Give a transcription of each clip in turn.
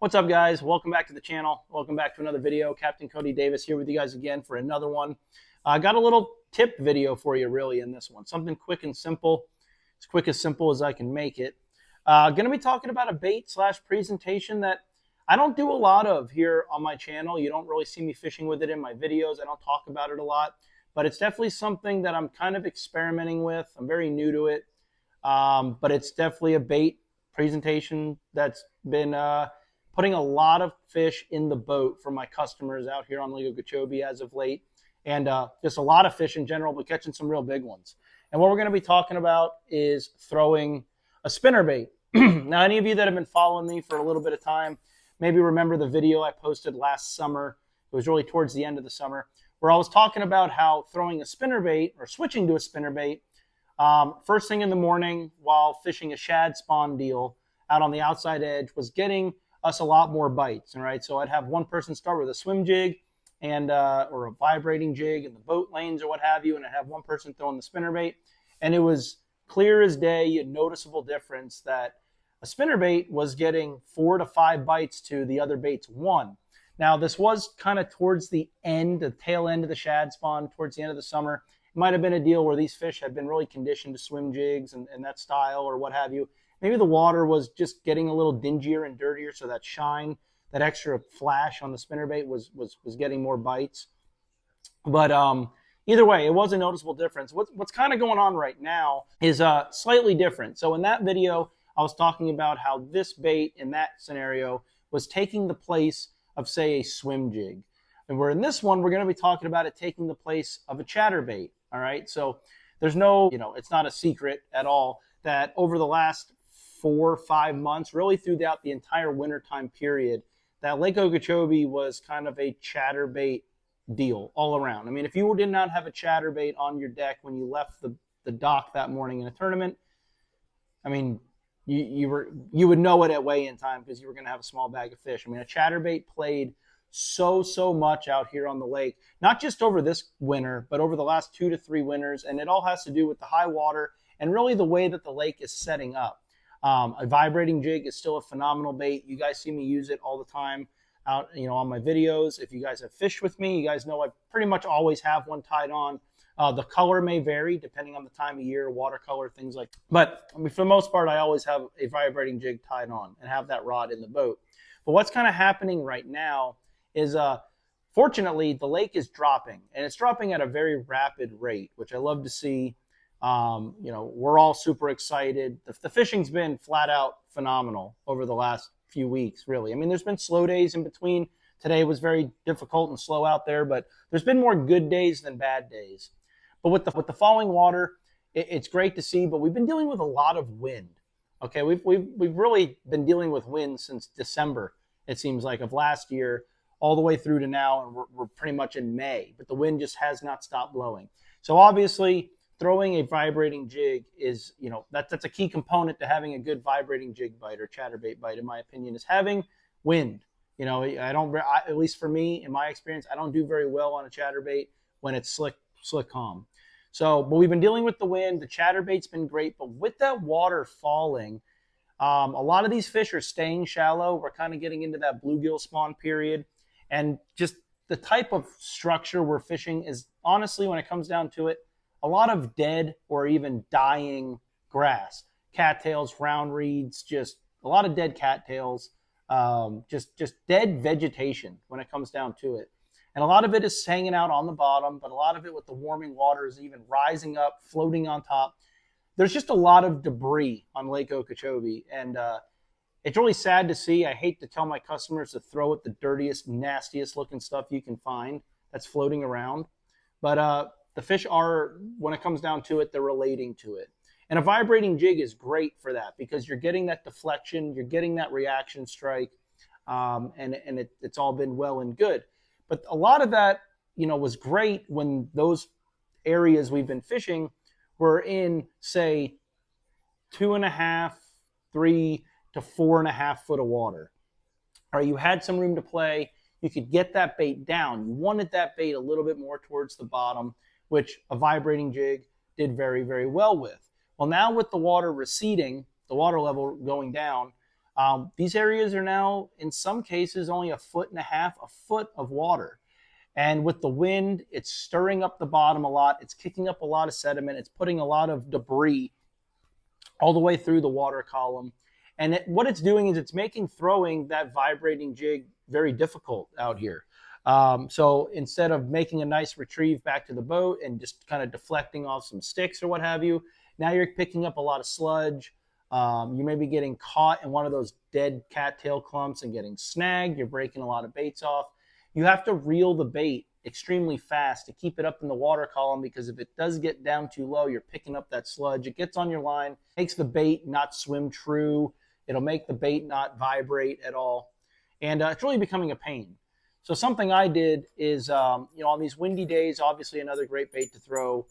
What's up, guys? Welcome back to the channel. Welcome back to another video. Captain Cody Davis here with you guys again for another one. I got a little tip video for you really in this one. Something quick and simple. As quick as simple as I can make it. Going to be talking about a bait slash presentation that I don't do a lot of here on my channel. You don't really see me fishing with it in my videos. I don't talk about it a lot. But it's definitely something that I'm kind of experimenting with. I'm very new to it. But it's definitely a bait presentation that's been putting a lot of fish in the boat for my customers out here on Lake Okeechobee as of late. And just a lot of fish in general, but catching some real big ones. And what we're going to be talking about is throwing a spinnerbait. Now, any of you that have been following me for a little bit of time maybe remember the video I posted last summer. It was really towards the end of the summer, where I was talking about how throwing a spinnerbait or switching to a spinnerbait first thing in the morning while fishing a shad spawn deal out on the outside edge was getting us a lot more bites. All right, so I'd have one person start with a swim jig and or a vibrating jig in the boat lanes or what have you, and I'd have one person throwing the spinnerbait, and it was clear as day, a noticeable difference that a spinnerbait was getting 4 to 5 bites to the other bait's 1. Now, this was kind of towards the end, the tail end of the shad spawn, towards the end of the summer. It might have been a deal where these fish had been really conditioned to swim jigs and that style or what have you. Maybe the water was just getting a little dingier and dirtier, so that shine, that extra flash on the spinnerbait was getting more bites. But either way, it was a noticeable difference. What's kind of going on right now is slightly different. So in that video, I was talking about how this bait in that scenario was taking the place of, say, a swim jig. And we're in this one, we're going to be talking about it taking the place of a chatterbait. All right, so there's no, it's not a secret at all that over the last 4 or 5 months, really throughout the entire wintertime period, that Lake Okeechobee was kind of a chatterbait deal all around. I mean, if you did not have a chatterbait on your deck when you left the dock that morning in a tournament, I mean, you would know it at weigh-in time because you were going to have a small bag of fish. I mean, a chatterbait played so much out here on the lake, not just over this winter, but over the last 2 to 3 winters, and it all has to do with the high water and really the way that the lake is setting up. A vibrating jig is still a phenomenal bait. You guys see me use it all the time out, on my videos. If you guys have fished with me, you guys know I pretty much always have one tied on. The color may vary depending on the time of year, watercolor, things like that. But I mean, for the most part, I always have a vibrating jig tied on and have that rod in the boat. But what's kind of happening right now is, fortunately, the lake is dropping, and it's dropping at a very rapid rate, which I love to see. We're all super excited. The fishing's been flat out phenomenal over the last few weeks, really. I mean, there's been slow days in between. Today was very difficult and slow out there, but there's been more good days than bad days. But with the falling water, it's great to see, but we've been dealing with a lot of wind. Okay, we've really been dealing with wind since December, it seems like, of last year, all the way through to now, and we're pretty much in May, but the wind just has not stopped blowing. So obviously, throwing a vibrating jig is, that's a key component to having a good vibrating jig bite or chatterbait bite, in my opinion, is having wind. At least for me, in my experience, I don't do very well on a chatterbait when it's slick calm. So, but we've been dealing with the wind. The chatterbait's been great, but with that water falling, a lot of these fish are staying shallow. We're kind of getting into that bluegill spawn period, and just the type of structure we're fishing is, honestly, when it comes down to it, a lot of dead or even dying grass, cattails, round reeds, just a lot of dead cattails, just dead vegetation when it comes down to it. And a lot of it is hanging out on the bottom, but a lot of it with the warming water is even rising up, floating on top. There's just a lot of debris on Lake Okeechobee, and it's really sad to see. I hate to tell my customers to throw at the dirtiest, nastiest looking stuff you can find that's floating around. But the fish are, when it comes down to it, they're relating to it. And a vibrating jig is great for that because you're getting that deflection, you're getting that reaction strike, and it's all been well and good. But a lot of that, was great when those areas we've been fishing were in, say, 2.5, 3 to 4.5 foot of water. Or you had some room to play. You could get that bait down. You wanted that bait a little bit more towards the bottom, which a vibrating jig did very, very well with. Well, now with the water receding, the water level going down, These areas are now, in some cases, only 1.5 feet, a foot of water. And with the wind, it's stirring up the bottom a lot. It's kicking up a lot of sediment. It's putting a lot of debris all the way through the water column. And what it's doing is it's making throwing that vibrating jig very difficult out here. So instead of making a nice retrieve back to the boat and just kind of deflecting off some sticks or what have you, now you're picking up a lot of sludge. You may be getting caught in one of those dead cattail clumps and getting snagged. You're breaking a lot of baits off. You have to reel the bait extremely fast to keep it up in the water column, because if it does get down too low, you're picking up that sludge. It gets on your line, makes the bait not swim true. It'll make the bait not vibrate at all. And it's really becoming a pain. So something I did is, on these windy days, obviously another great bait to throw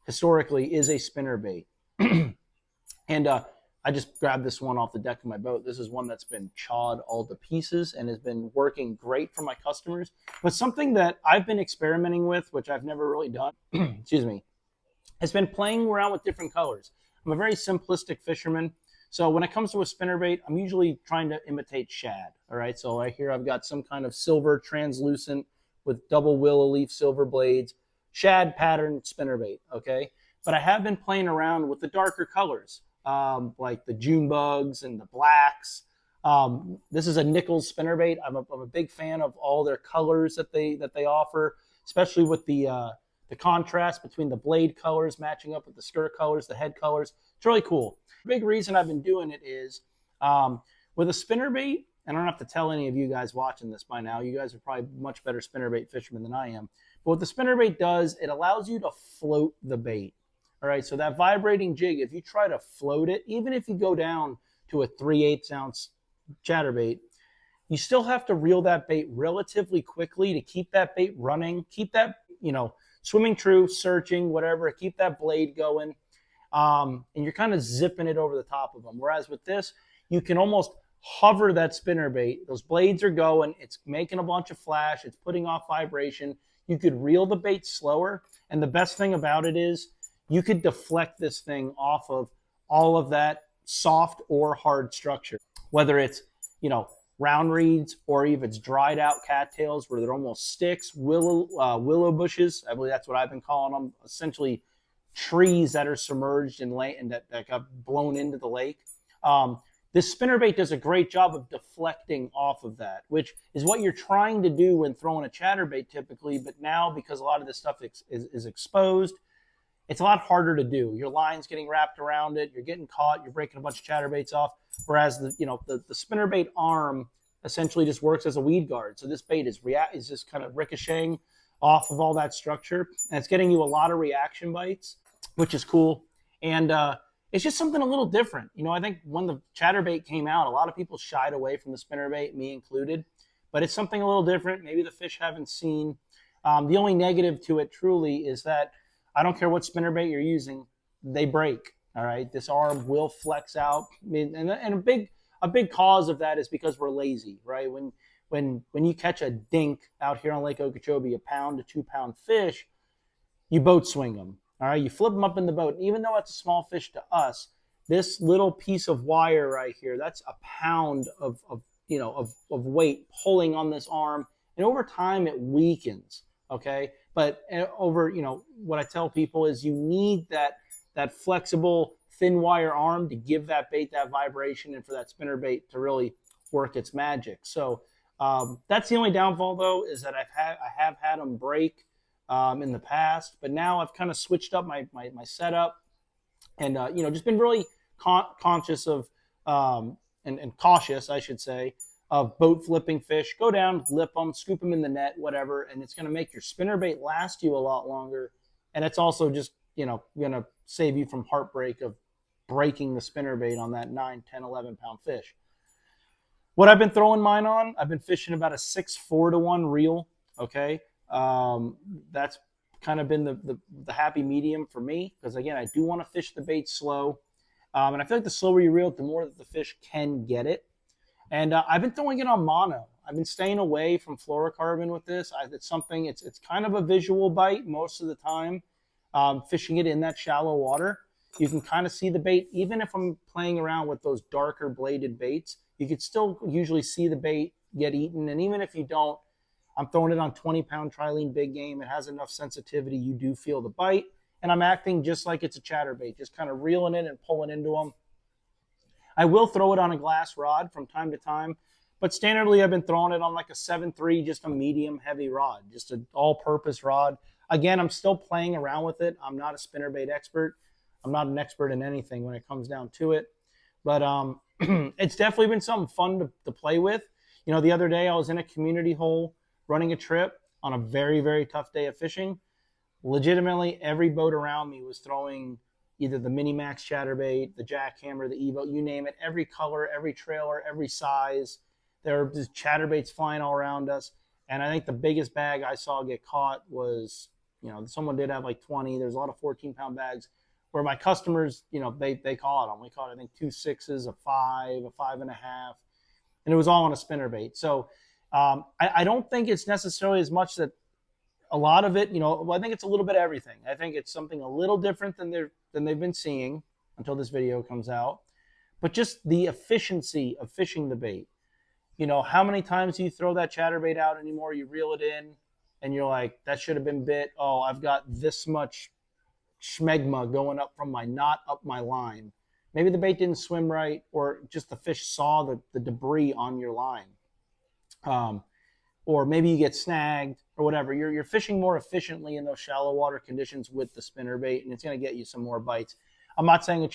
historically is a spinnerbait. And I just grabbed this one off the deck of my boat. This is one that's been chawed all to pieces and has been working great for my customers. But something that I've been experimenting with, which I've never really done, excuse me, has been playing around with different colors. I'm a very simplistic fisherman. So when it comes to a spinnerbait, I'm usually trying to imitate shad. All right, so right here I've got some kind of silver translucent with double willow leaf silver blades, shad pattern spinnerbait, okay? But I have been playing around with the darker colors, like the June bugs and the blacks. This is a nickel spinnerbait. I'm a big fan of all their colors that they offer, especially with the contrast between the blade colors matching up with the skirt colors, the head colors. It's really cool. The big reason I've been doing it is with a spinnerbait, and I don't have to tell any of you guys watching this by now. You guys are probably much better spinnerbait fishermen than I am. But what the spinnerbait does, it allows you to float the bait. All right, so that vibrating jig, if you try to float it, even if you go down to a 3/8 ounce chatterbait, you still have to reel that bait relatively quickly to keep that bait running, keep that, swimming true, searching, whatever, keep that blade going. And you're kind of zipping it over the top of them. Whereas with this, you can almost hover that spinnerbait. Those blades are going. It's making a bunch of flash. It's putting off vibration. You could reel the bait slower. And the best thing about it is you could deflect this thing off of all of that soft or hard structure, whether it's, round reeds or even it's dried out cattails where they're almost sticks, willow bushes. I believe that's what I've been calling them, essentially trees that are submerged in lake and that got blown into the lake. This spinnerbait does a great job of deflecting off of that, which is what you're trying to do when throwing a chatterbait typically. But now, because a lot of this stuff is exposed, it's a lot harder to do. Your line's getting wrapped around it. You're getting caught. You're breaking a bunch of chatterbaits off. Whereas the spinnerbait arm essentially just works as a weed guard. So this bait is just kind of ricocheting off of all that structure, and it's getting you a lot of reaction bites, which is cool. And it's just something a little different. I think when the chatterbait came out, a lot of people shied away from the spinnerbait, me included. But it's something a little different. Maybe the fish haven't seen. The only negative to it truly is that I don't care what spinnerbait you're using, they break. All right, this arm will flex out, and a big cause of that is because we're lazy, right? When you catch a dink out here on Lake Okeechobee, a pound to 2 pound fish, you boat swing them. All right, you flip them up in the boat. Even though it's a small fish to us, this little piece of wire right here, that's a pound of weight pulling on this arm, and over time it weakens. Okay, but over, what I tell people is you need that flexible thin wire arm to give that bait that vibration and for that spinnerbait to really work its magic. So that's the only downfall though, is that I have had them break in the past, but now I've kind of switched up my setup and just been really conscious of and cautious, I should say, of boat flipping fish. Go down, lip them, scoop them in the net, whatever, and it's going to make your spinnerbait last you a lot longer. And it's also just, going to save you from heartbreak of breaking the spinnerbait on that 9, 10, 11 pound fish. What I've been throwing mine on, I've been fishing about a 6/4 to 1 reel. Okay. That's kind of been the happy medium for me, because again, I do want to fish the bait slow. And I feel like the slower you reel it, the more that the fish can get it. And I've been throwing it on mono. I've been staying away from fluorocarbon with this. It's kind of a visual bite most of the time, fishing it in that shallow water. You can kind of see the bait. Even if I'm playing around with those darker bladed baits, you could still usually see the bait get eaten. And even if you don't, I'm throwing it on 20-pound trilene big game. It has enough sensitivity. You do feel the bite. And I'm acting just like it's a chatterbait, just kind of reeling it and pulling into them. I will throw it on a glass rod from time to time, but standardly I've been throwing it on like a 7.3, just a medium heavy rod, just an all-purpose rod. Again, I'm still playing around with it. I'm not a spinnerbait expert. I'm not an expert in anything when it comes down to it. But it's definitely been something fun to play with. You know, the other day I was in a community hole running a trip on a very, very tough day of fishing. Legitimately, every boat around me was throwing either the Mini Max Chatterbait, the Jackhammer, the Evo, you name it, every color, every trailer, every size. There were just chatterbaits flying all around us. And I think the biggest bag I saw get caught was, you know, someone did have like 20. There's a lot of 14-pound bags where my customers, you know, they caught them. We caught, I think, 2 6s, a 5, a 5.5, and it was all on a spinnerbait. So I don't think it's necessarily as much that a lot of it, you know, well, I think it's a little bit of everything. I think it's something a little different than they've been seeing until this video comes out. But just the efficiency of fishing the bait. You know, how many times do you throw that chatterbait out anymore? You reel it in, and you're like, that should have been bit. Oh, I've got this much schmegma going up from my knot up my line. Maybe the bait didn't swim right, or just the fish saw the debris on your line. Or maybe you get snagged or whatever. You're fishing more efficiently in those shallow water conditions with the spinnerbait, and it's going to get you some more bites. I'm not saying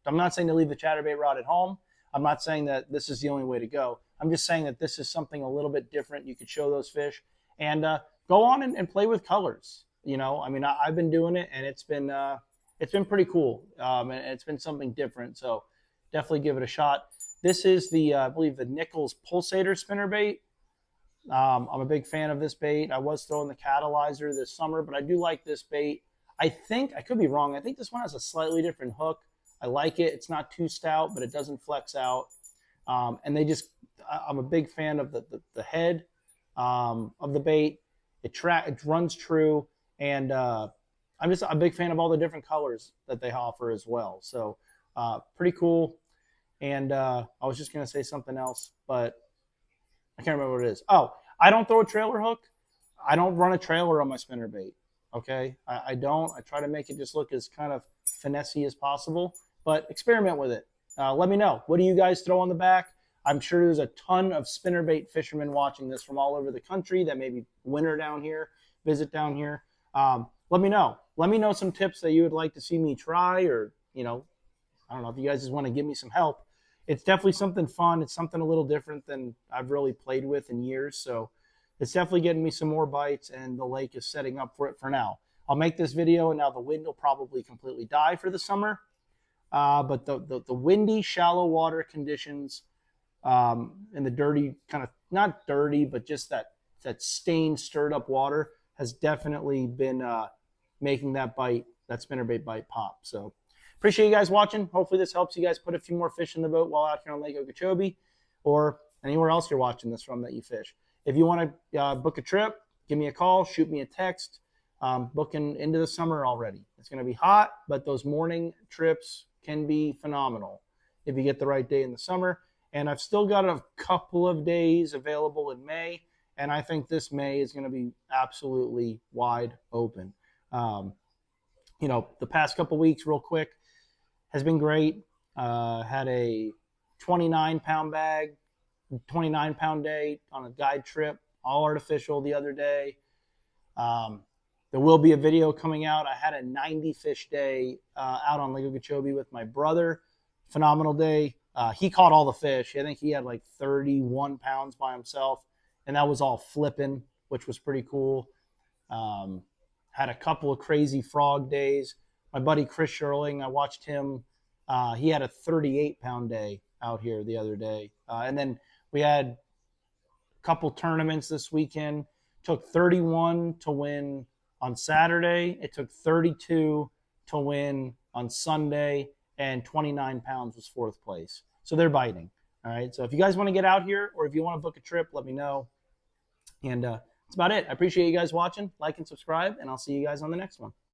I'm not saying to leave the chatterbait rod at home. I'm not saying that this is the only way to go. I'm just saying that this is something a little bit different. You could show those fish and go on and play with colors. You know, I mean, I've been doing it, and it's been pretty cool, and it's been something different. So definitely give it a shot. This is the I believe the Nichols Pulsator spinnerbait. I'm a big fan of this bait. I was throwing the Catalyzer this summer, but I do like this bait. I think, I could be wrong, I think this one has a slightly different hook. I like it. It's not too stout, but it doesn't flex out. And I'm a big fan of the head of the bait. It runs true, and I'm just a big fan of all the different colors that they offer as well. So pretty cool. And I was just going to say something else, but I can't remember what it is. Oh, I don't throw a trailer hook. I don't run a trailer on my spinnerbait. Okay, I don't. I try to make it just look as kind of finessey as possible, but experiment with it. Let me know. What do you guys throw on the back? I'm sure there's a ton of spinnerbait fishermen watching this from all over the country that maybe winter down here, visit down here. Let me know. Let me know some tips that you would like to see me try, or, you know, I don't know if you guys just want to give me some help. It's definitely something fun. It's something a little different than I've really played with in years. So it's definitely getting me some more bites, and the lake is setting up for it for now. I'll make this video, and now the wind will probably completely die for the summer. But the windy, shallow water conditions and the dirty, kind of, not dirty, but just that stained, stirred up water has definitely been making that spinnerbait bite pop. So appreciate you guys watching. Hopefully this helps you guys put a few more fish in the boat while out here on Lake Okeechobee, or anywhere else you're watching this from that you fish. If you want to book a trip, give me a call, shoot me a text. Booking into the summer already. It's going to be hot, but those morning trips can be phenomenal if you get the right day in the summer. And I've still got a couple of days available in May, and I think this May is going to be absolutely wide open. You know, the past couple weeks, real quick, has been great. Had a 29-pound bag, 29-pound day on a guide trip, all artificial the other day. There will be a video coming out. I had a 90-fish day out on Lake Okeechobee with my brother. Phenomenal day. He caught all the fish. I think he had like 31 pounds by himself, and that was all flipping, which was pretty cool. Had a couple of crazy frog days. My buddy Chris Sherling, I watched him. He had a 38-pound day out here the other day. And then we had a couple tournaments this weekend. Took 31 to win on Saturday. It took 32 to win on Sunday, and 29 pounds was fourth place. So they're biting. All right. So if you guys want to get out here, or if you want to book a trip, let me know. And that's about it. I appreciate you guys watching. Like and subscribe, and I'll see you guys on the next one.